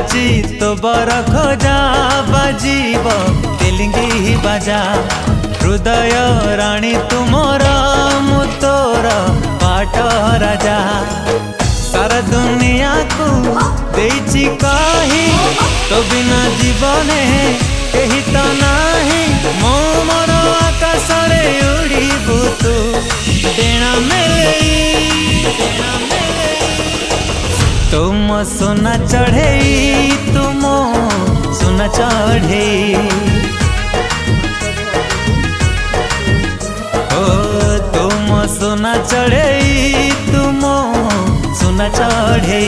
बाजिची तो बर खोजा बाजीब तेलिंगी बाजा हृदय राणी तुमर मु तोर पाट राजा सारा दुनिया को देइछि कही तो बिना जीवने कही तो नाही मो मोर आकाश रे उड़ीबु तू डेणा मेले तुम सोना चढ़े तुम सोना चढ़े ओ तुम सोना चढ़े तुम सोना चढ़े।